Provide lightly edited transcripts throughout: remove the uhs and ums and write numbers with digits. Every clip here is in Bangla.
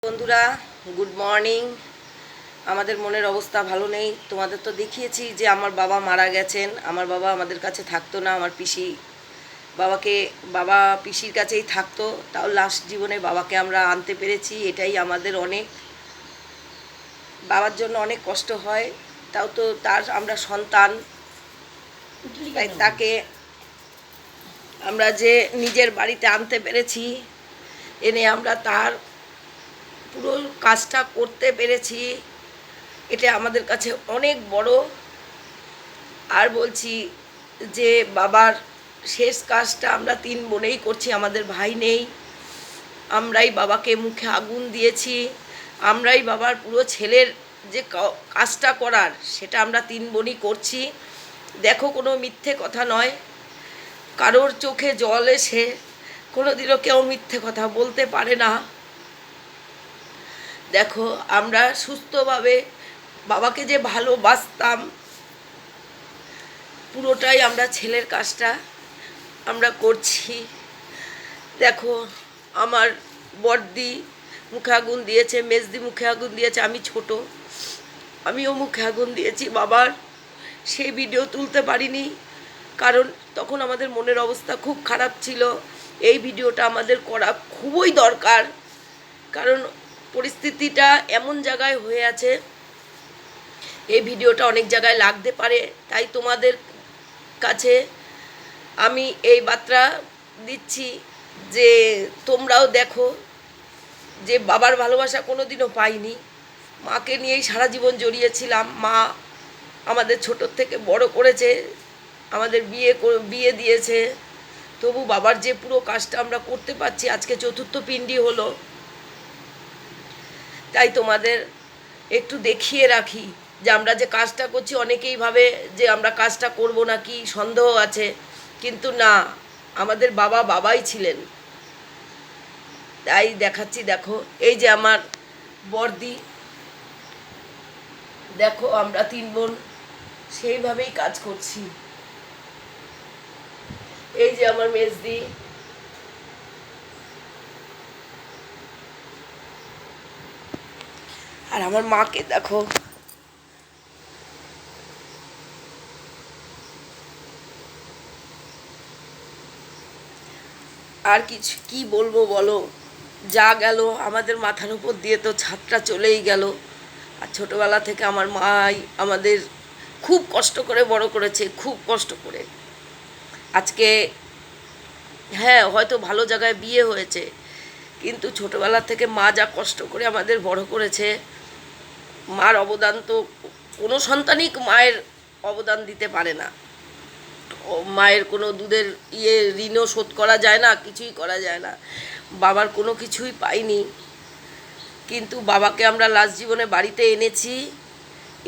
বন্ধুরা, গুড মর্নিং। আমাদের মনের অবস্থা ভালো নেই। তোমাদের তো দেখিয়েছি যে আমার বাবা মারা গেছেন। আমার বাবা আমাদের কাছে থাকতো না। আমার বাবা পিসির কাছেই থাকতো। তাও লাস্ট জীবনে বাবাকে আমরা আনতে পেরেছি, এটাই আমাদের অনেক। বাবার জন্য অনেক কষ্ট হয়, তাও তো তার আমরা সন্তান, তাই তাকে আমরা যে নিজের বাড়িতে আনতে পেরেছি, এনে আমরা তার পুরো কাজটা করতে পেরেছি, এটা আমাদের কাছে অনেক বড়। আর বলছি যে বাবার শেষ কাজটা আমরা 3 বোনেই করছি, আমাদের ভাই নেই। আমরাই বাবাকে মুখে আগুন দিয়েছি, আমরাই বাবার পুরো ছেলের যে কাজটা করার সেটা আমরা 3 বোনই করছি। দেখো, কোনো মিথ্যে কথা নয়, কারোর চোখে জল এসে কোনোদিনও কেউ মিথ্যে কথা বলতে পারে না। দেখো, আমরা সুস্থভাবে বাবাকে যে ভালোবাসতাম, পুরোটাই আমরা ছেলের কাজটা আমরা করছি। দেখো, আমার বড়দি মুখে আগুন দিয়েছে, মেজদি মুখে আগুন দিয়েছে, আমি ছোট, আমিও মুখে আগুন দিয়েছি বাবার। সেই ভিডিও তুলতে পারিনি, কারণ তখন আমাদের মনের অবস্থা খুব খারাপ ছিল। এই ভিডিওটা আমাদের করা খুবই দরকার, কারণ পরিস্থিতিটা এমন জায়গায় হয়ে আছে, এই ভিডিওটা অনেক জায়গায় লাগতে পারে। তাই তোমাদের কাছে আমি এই বার্তা দিচ্ছি যে তোমরাও দেখো, যে বাবার ভালোবাসা কোনো দিনও পাইনি। মাকে নিয়েই সারা জীবন জড়িয়েছিলাম। মা আমাদের ছোটোর থেকে বড় করেছে, আমাদের বিয়ে দিয়েছে, তবু বাবার যে পুরো কাজটা আমরা করতে পারছি, আজকে চতুর্থ পিণ্ডি হলো। তাই তোমাদের একটু দেখিয়ে রাখি যে আমরা যে কাজটা করছি, অনেকেই ভাবে যে আমরা কাজটা করব না, কি সন্দেহ আছে, কিন্তু না, আমাদের বাবাই ছিলেন। তাই দেখাচ্ছি। দেখো, এই যে আমার বড়দি, দেখো আমরা 3 বোন সেইভাবেই কাজ করছি। এই যে আমার মেজদি, আর আমার মাকে দেখো। আর কিছু কি বলবো বলো, যা গেল আমাদের মাথার উপর দিয়ে তো ছাদটা চলেই গেল। আর ছোটোবেলা থেকে আমার মাই আমাদের খুব কষ্ট করে বড় করেছে, খুব কষ্ট করে। আজকে হ্যাঁ, হয়তো ভালো জায়গায় বিয়ে হয়েছে, কিন্তু ছোটোবেলা থেকে মা যা কষ্ট করে আমাদের বড় করেছে, মার অবদান তো কোনো সন্তানই মায়ের অবদান দিতে পারে না। মায়ের কোনো দুধের ঋণও শোধ করা যায় না, কিছুই করা যায় না। বাবার কোনো কিছুই পাইনি, কিন্তু বাবাকে আমরা লাস্ট জীবনে বাড়িতে এনেছি,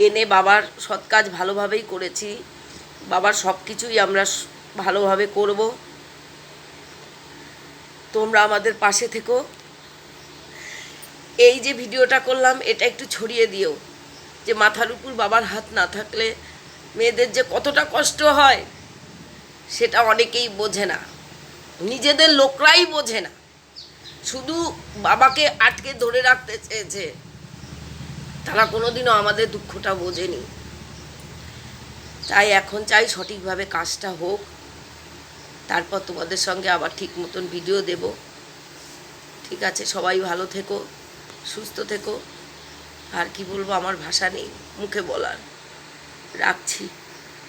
এনে বাবার সৎ কাজ ভালোভাবেই করেছি। বাবার সব কিছুই আমরা ভালোভাবে করব। তোমরা আমাদের পাশে থেকো। এই যে ভিডিওটা করলাম, এটা একটু ছড়িয়ে দিও, যে মাথার উপর বাবার হাত না থাকলে মেয়েদের যে কতটা কষ্ট হয়, সেটা অনেকেই বোঝে না, নিজেদের লোকরাই বোঝে না, শুধু বাবাকে আটকে ধরে রাখতে চেয়েছে, তারা কোনোদিনও আমাদের দুঃখটা বোঝেনি। তাই এখন চাই সঠিকভাবে কাজটা হোক, তারপর তোমাদের সঙ্গে আবার ঠিক মতন ভিডিও দেব। ঠিক আছে, সবাই ভালো থেকো, সুস্থ থেকো। আর কি বলবো, আমার ভাষা নেই মুখে বলার। রাখছি।